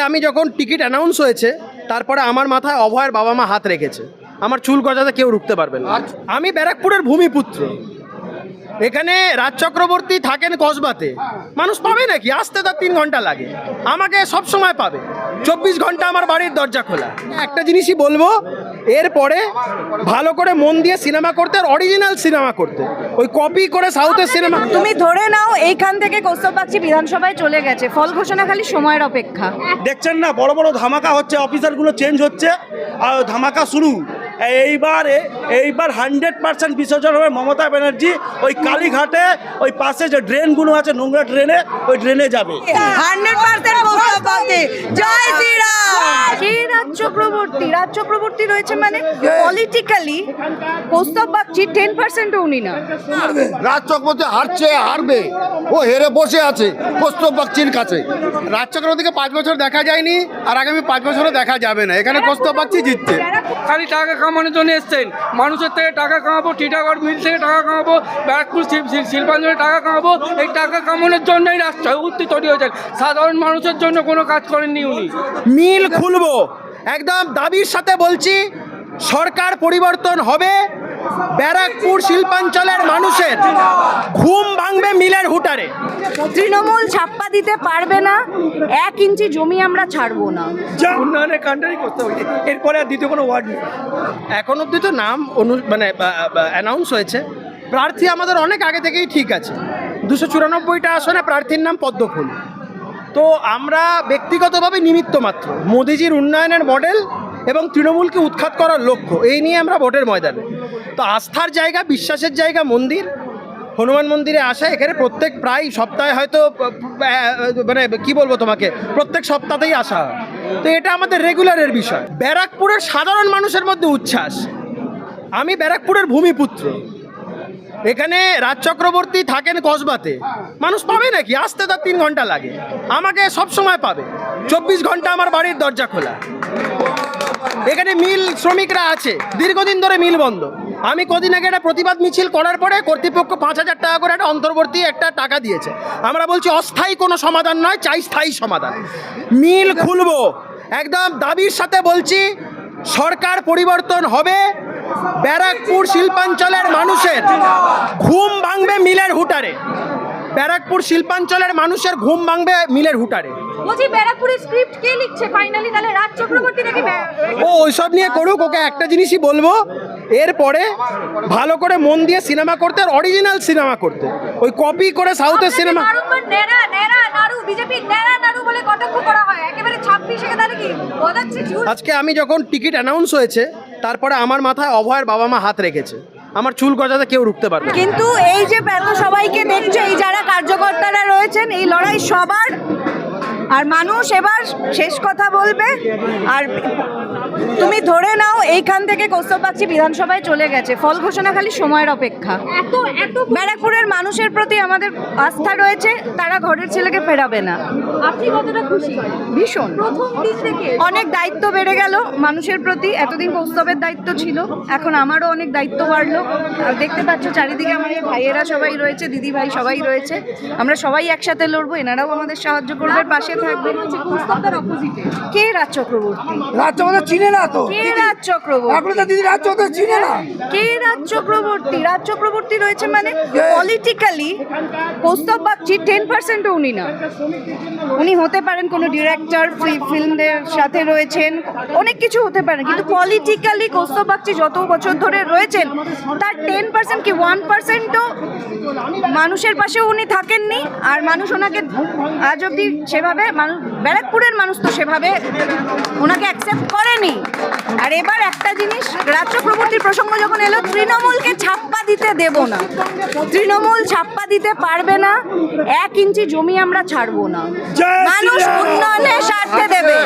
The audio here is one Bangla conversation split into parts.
আমি যখন টিকিট অ্যানাউন্স হয়েছে তারপরে আমার মাথায় অভয়ের বাবা মা হাত রেখেছে। আমার চুল গজাতে কেউ রুখতে পারবেন না। আমি ব্যারাকপুরের ভূমিপুত্র। এখানে রাজ চক্রবর্তী থাকেন কসবাতে। মানুষ পাবে নাকি? আসতে তার 3 ঘন্টা লাগে, আমাকে সব সময় পাবে। 24 ঘন্টা আমার বাড়ির দরজা খোলা। একটা জিনিসই বলবো, এরপরে ভালো করে মন দিয়ে সিনেমা করতে, আর অরিজিনাল সিনেমা করতে। ওই কপি করে সাউথের সিনেমা তুমি ধরে নাও এইখান থেকে কৌস্তব বাগচি বিধানসভায় চলে গেছে, ফল ঘোষণা খালি সময়ের অপেক্ষা। দেখছেন না, বড় বড় ধামাকা হচ্ছে, অফিসারগুলো চেঞ্জ হচ্ছে আর ধামাকা শুরু। এইবার 100% বিসর্জন হবে মমতা ব্যানার্জি। ওই কালীঘাটে ওই পাশে যে ড্রেনগুলো আছে, নোংরা ড্রেনে, ওই ড্রেনে যাবে। 100% কৌস্তব বাগচি। জয় শ্রীরাম। কে রাজ চক্রবর্তী? রাজ চক্রবর্তী রয়েছে মানে পলিটিক্যালি কৌস্তব বাগচি 10% উনি না। রাজ চক্রবর্তী হারবে, ও হেরে বসে আছে কৌস্তব বাগচির কাছে। রাজ চক্রবর্তীকে 5 বছর দেখা যায়নি, আর আগামী 5 বছরও দেখা যাবে না। এখানে কৌস্তব বাগচি জিতছে। খালি টাকা কামানোর জন্য এসছেন। মানুষের থেকে টাকা কামাবো, টিটাগড় মিল থেকে টাকা কামাবো, ব্যারাকপুর শিল্পাঞ্চলে টাকা কামাবো। এই টাকা কামানোর জন্যই রাজনীতি তৈরি হয়েছে। সাধারণ মানুষের জন্য কোনো কাজ করেননি উনি। মিল খুলবো, একদম দাবির সাথে বলছি। সরকার পরিবর্তন হবে, ব্যারাকপুর শিল্পাঞ্চলের মানুষের ঘুম ভাঙবে মিলের হুটারে। তৃণমূল ছাপ্পা দিতে পারবে না, 1 ইঞ্চি জমি আমরা ছাড়বো না। উন্নয়নের কাণ্ডারি করতে হবে, এরপরে আর দ্বিতীয় কোনো ওয়ার্ড নেই। এখন অবধি তো নাম অ্যানাউন্স হয়েছে। প্রার্থী আমাদের অনেক আগে থেকেই ঠিক আছে। 294টা আসনে প্রার্থীর নাম পদ্মফুল। তো আমরা ব্যক্তিগতভাবে নিমিত্ত মাত্র। মোদিজির উন্নয়নের মডেল এবং তৃণমূলকে উৎখাত করার লক্ষ্য, এই নিয়ে আমরা ভোটের ময়দানে। তো আস্থার জায়গা, বিশ্বাসের জায়গা মন্দির, হনুমান মন্দিরে আসা। এখানে প্রত্যেক প্রায় সপ্তাহে হয়তো মানে কি বলবো তোমাকে, প্রত্যেক সপ্তাহতেই আসা হয়। তো এটা আমাদের রেগুলারের বিষয়। ব্যারাকপুরের সাধারণ মানুষের মধ্যে উচ্ছ্বাস। আমি ব্যারাকপুরের ভূমিপুত্র। এখানে রাজ চক্রবর্তী থাকেন কসবাতে। মানুষ পাবে নাকি? আসতে তার 3 ঘন্টা লাগে, আমাকে সব সময় পাবে। 24 ঘন্টা আমার বাড়ির দরজা খোলা। এখানে মিল শ্রমিকরা আছে, দীর্ঘদিন ধরে মিল বন্ধ। আমি কদিন আগে একটা প্রতিবাদ মিছিল করার পরে কর্তৃপক্ষ 5000 টাকা করে একটা অন্তর্বর্তী একটা টাকা দিয়েছে। আমরা বলছি অস্থায়ী কোনো সমাধান নয়, চাই স্থায়ী সমাধান। মিল খুলবো, একদম দাবির সাথে বলছি। সরকার পরিবর্তন হবে, ব্যারাকপুর শিল্পাঞ্চলের মানুষের ঘুম ভাঙবে মিলের হুটারে। ব্যারাকপুর শিল্পাঞ্চলের মানুষের ঘুম ভাঙবে মিলের হুটারে। বলছি ব্যারাকপুরের স্ক্রিপ্ট কে লিখছে ফাইনালি? তাহলে রাজ চক্রবর্তী নাকি? ও ওইসব নিয়ে করুক, ওকে একটা জিনিসই বলবো, এরপরে ভালো করে মন দিয়ে সিনেমা করতে, আর অরিজিনাল সিনেমা করতে। ওই কপি করে সাউথের সিনেমা। নেড়া নেড়া নাড়ু, বিজেপি নেড়া নাড়ু বলে কটাক্ষ করা হয় একেবারে 26 এ। তাহলে কি বোঝাচ্ছে? আজকে আমি যখন টিকিট অ্যানাউন্স হয়েছে তারপরে আমার মাথায় অভয়ের বাবা মা হাত রেখেছে। আমার চুল গজাতে কেউ রুখতে পারবে না। কিন্তু এই যে এত সবাইকে দেখছো, এই যারা কার্যকর্তারা রয়েছেন, এই লড়াই সবার। আর মানুষ এবার শেষ কথা বলবে। আর তুমি ধরে নাও এইখান থেকে কৌস্তব বাগচি বিধানসভায় চলে গেছে, ফল ঘোষণা খালি সময়ের অপেক্ষা। এত ব্যারাকপুরের মানুষের প্রতি আমাদের আস্থা রয়েছে, তারা ঘরের ছেলেকে ফেরাবে না। আপনি কতটা খুশি? ভীষণ। প্রথম দিন থেকে অনেক দায়িত্ব বেড়ে গেল মানুষের প্রতি। এতদিন কৌস্তবের দায়িত্ব ছিল, এখন আমারও অনেক দায়িত্ব বাড়লো। আর দেখতে পাচ্ছ চারিদিকে আমার ভাইয়েরা সবাই রয়েছে, দিদি ভাই সবাই রয়েছে। আমরা সবাই একসাথে লড়বো, এনারাও আমাদের সাহায্য করবে, পাশে থাকবে। কে রাজ চক্রবর্তী? রাজ চক্রবর্তী চিনে না তো? কে রাজ চক্রবর্তী? আপনি তো দিদি রাজ চক্রবর্তী চিনে না। কে রাজ চক্রবর্তী? রাজ চক্রবর্তী রয়েছে মানে পলিটিক্যালি কৌস্তব বাগচি 10% উনি না। উনি হতে পারেন কোনো ডিরেক্টর, ফিল্মদের সাথে রয়েছেন, অনেক কিছু হতে পারেন, কিন্তু পলিটিক্যালি কৌস্তব বাগচি যত বছর ধরে রয়েছেন তার 10% কি 1%ও মানুষের পাশে উনি থাকেননি। আর মানুষ ওনাকে আজ অব্দি সেভাবে, ব্যারাকপুরের মানুষ তো সেভাবে ওনাকে অ্যাকসেপ্ট করেনি। আর এবার একটা জিনিস, রাজ চক্রবর্তীর প্রসঙ্গ যখন এলো, তৃণমূলকে ছাপ্পা দিতে দেব না। তৃণমূল ছাপ্পা দিতে পারবে না, 1 ইঞ্চি জমি আমরা ছাড়বো না। মানুষ উন্নয়নের স্বার্থে দেবে।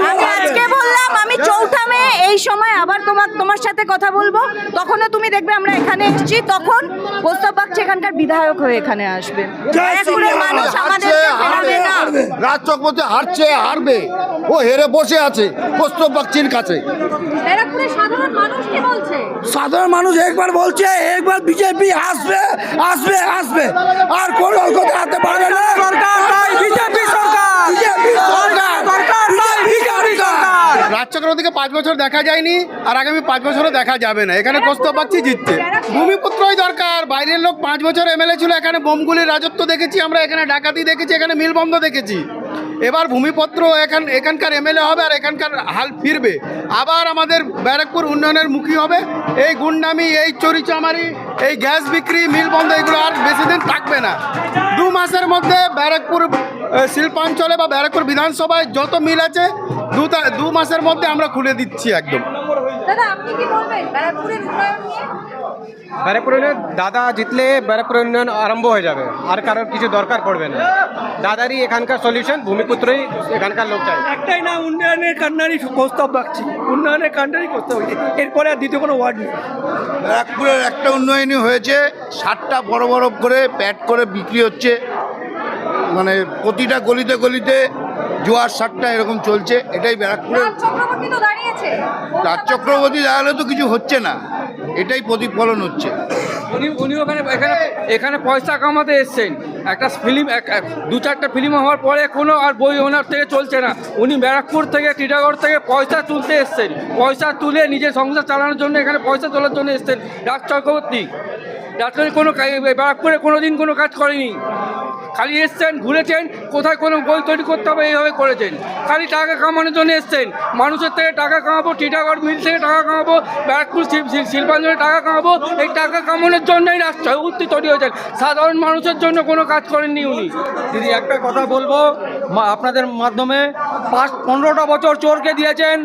আমি আজকে বললাম আমি 4 মে এই সময় আবার তোমার সাথে কথা বলবো, তখনও তুমি দেখবে আমরা এখানে এসেছি, তখন কৌস্তব বাগচি এখানকার বিধায়ক হয়ে এখানে আসবে। ব্যারাকপুরের মানুষ আমাদেরকে ফেরাবে না। রাজ চক্রবর্তী হারবে, ও হেরে বসে আছে কৌস্তব বাগচির কাছে। ব্যারাকপুরের সাধারণ মানুষ কি বলছে? সাধারণ মানুষ একবার বলছে, একবার বিজেপি আসবে আসবে আসবে, আর কোন হাতে পারবে না। সরকার বিজেপি সরকার, বিজেপি সরকার। চক্রবর্তীকে 5 বছর দেখা যায়নি আর আগামী 5 বছরও দেখা যাবে না। এখানে কৌস্তব বাগচি জিতছে। ভূমিপুত্রই দরকার। বাইরের লোক 5 বছর এমএলএ ছিল, এখানে বোমগুলির রাজত্ব দেখেছি আমরা, এখানে ডাকাতি দেখেছি, এখানে মিলবন্ধ দেখেছি। এবার ভূমিপুত্র এখানকার এমএলএ হবে আর এখানকার হাল ফিরবে। আবার আমাদের ব্যারাকপুর উন্নয়নের মুখী হবে। এই গুন্ডামি, এই চুরিচামারি, এই গ্যাস বিক্রি, মিলবন্ধ এগুলো আর বেশি দিন থাকবে না। 2 মাসের মধ্যে ব্যারাকপুর শিল্পাঞ্চলে বা ব্যারাকপুর বিধানসভায় যত মিল আছে 2 মাসের মধ্যে আমরা খুলে দিচ্ছি একদম। দাদা আপনি কি বলবেন ব্যারাকপুরের উন্নয়ন নিয়ে? ব্যারাকপুর উন্নয়ন দাদা জিতলে ব্যারাকপুর উন্নয়ন আরম্ভ হয়ে যাবে, আর কারোর কিছু দরকার পড়বে না। দাদারই এখানকার সলিউশন, ভূমিপুত্রই এখানকার লোক চাই। একটাই না, উন্নয়নের কান্নারই কৌস্তব বাগচি, উন্নয়নের কান্নারই কৌস্তব বাগচি, এরপরে আর দ্বিতীয় কোনো ওয়ার্ড নেই। ব্যারাকপুরের একটা উন্নয়নই হয়েছে, 7টা বড় বড় করে প্যাট করে বিক্রি হচ্ছে, মানে প্রতিটা গলিতে গলিতে জোয়ার 7টা এরকম চলছে। এটাই ব্যারাকপুরের। রাজ চক্রবর্তী তো দাঁড়িয়েছে। রাজ চক্রবর্তী দাঁড়ালে তো কিছু হচ্ছে না, এটাই প্রতিফলন হচ্ছে। উনি এখানে পয়সা কামাতে এসছেন। একটা ফিল্ম 2-4টা ফিল্ম হওয়ার পরে কোনো আর বই ওনার থেকে চলছে না। উনি ব্যারাকপুর থেকে, টিটাগড় থেকে পয়সা তুলতে এসছেন। পয়সা তুলে নিজের সংসার চালানোর জন্য এখানে পয়সা তোলার জন্য এসছেন রাজ চক্রবর্তী। কোনো ব্যারাকপুরে কোনো দিন কোনো কাজ করেনি, খালি এসছেন, ঘুরেছেন, কোথায় কোনো বই তৈরি করতে হবে এইভাবে করেছেন। খালি টাকা কামানোর জন্য এসছেন। মানুষের থেকে টাকা কামাবো, টিটাগড় মিল থেকে টাকা কামাবো, ব্যারাকপুর শিল্পাঞ্চলে টাকা কামাবো, এই টাকা কামানোর জন্যই রাজনীতি তৈরি হয়েছেন। সাধারণ মানুষের জন্য কোনো কাজ করেননি উনি। দিদি একটা কথা বলবো আপনাদের মাধ্যমে, 15টা বছর চোরকে দিয়েছেন,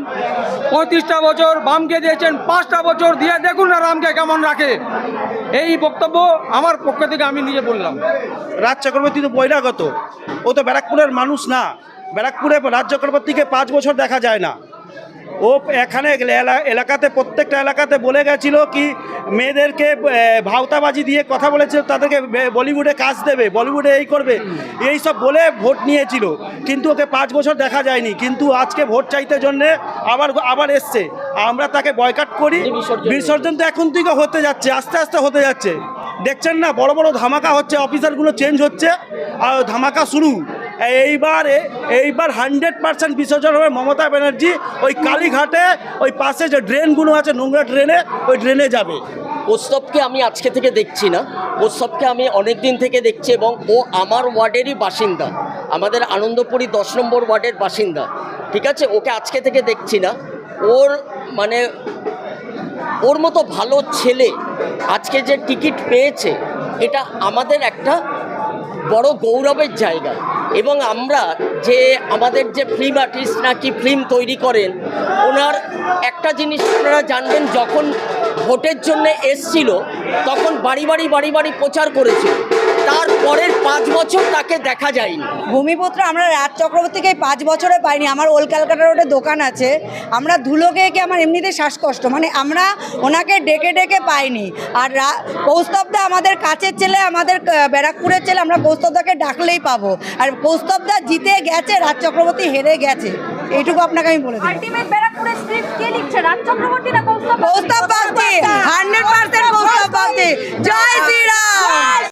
35টা বছর বামকে দিয়েছেন, 5টা বছর দিয়ে দেখুন না রামকে কেমন রাখে। এই বক্তব্য আমার পক্ষ থেকে আমি নিজে বললাম। রাজ চক্রবর্তী তো বহিরাগত, ও তো ব্যারাকপুরের মানুষ না। ব্যারাকপুরে রাজ চক্রবর্তীকে 5 বছর দেখা যায় না। ও এখানে এলাকাতে, প্রত্যেকটা এলাকাতে বলে গেছিল কি মেয়েদেরকে ভাওতাবাজি দিয়ে কথা বলেছিল, তাদেরকে বলিউডে কাজ দেবে, বলিউডে এই করবে, এই সব বলে ভোট নিয়েছিল। কিন্তু ওকে 5 বছর দেখা যায়নি। কিন্তু আজকে ভোট চাইতে জন্যে আবার এসছে। আমরা তাকে বয়কট করি। বিসর্জন তো এখন থেকে হতে যাচ্ছে, আস্তে আস্তে হতে যাচ্ছে। দেখছেন না, বড় বড় ধামাকা হচ্ছে, অফিসারগুলো চেঞ্জ হচ্ছে আর ধামাকা শুরু। এইবার 100% বিসর্জন হবে মমতা ব্যানার্জি। ওই কালীঘাটে ওই পাশে যে ড্রেনগুলো আছে, নোংরা ড্রেনে, ওই ড্রেনে যাবে। কৌস্তবকে আমি আজকে থেকে দেখছি না, কৌস্তবকে আমি অনেক দিন থেকে দেখছি, এবং ও আমার ওয়ার্ডেরই বাসিন্দা, আমাদের আনন্দপুরি 10 নম্বর ওয়ার্ডের বাসিন্দা। ঠিক আছে, ওকে আজকে থেকে দেখছি না। ওর মতো ভালো ছেলে আজকে যে টিকিট পেয়েছে, এটা আমাদের একটা বড় গৌরবের জায়গা। এবং আমরা যে আমাদের যে ফিল্ম আর্টিস্ট নাকি ফিল্ম তৈরি করেন, ওনার একটা জিনিস আপনারা জানবেন, যখন ভোটের জন্য এসছিল তখন বাড়ি বাড়ি প্রচার করেছিল। তারপরের 5 বছর তাকে দেখা যায়নি। ভূমিপুত্র আমরা রাজ চক্রবর্তীকে 5 বছরে পাইনি। আমার ওল্ড ক্যালকাটা রোডে দোকান আছে, আমরা ধুলো খেয়ে আমার এমনিতে শ্বাসকষ্ট, মানে আমরা ওনাকে ডেকে ডেকে পাইনি। আর কৌস্তবদা আমাদের কাছের ছেলে, আমাদের ব্যারাকপুরের ছেলে, আমরা কৌস্তবদাকে ডাকলেই পাবো। আর কৌস্তবদা জিতে গেছে, রাজ চক্রবর্তী হেরে গেছে, এইটুকু আপনাকে আমি বলে দিই। আলটিমেট ব্যারাকপুরের স্ক্রিপ্ট কে লিখছে, রাজ চক্রবর্তী না কৌস্তব? কৌস্তব বাগচি, 100% কৌস্তব বাগচি। জয় শ্রীরাম।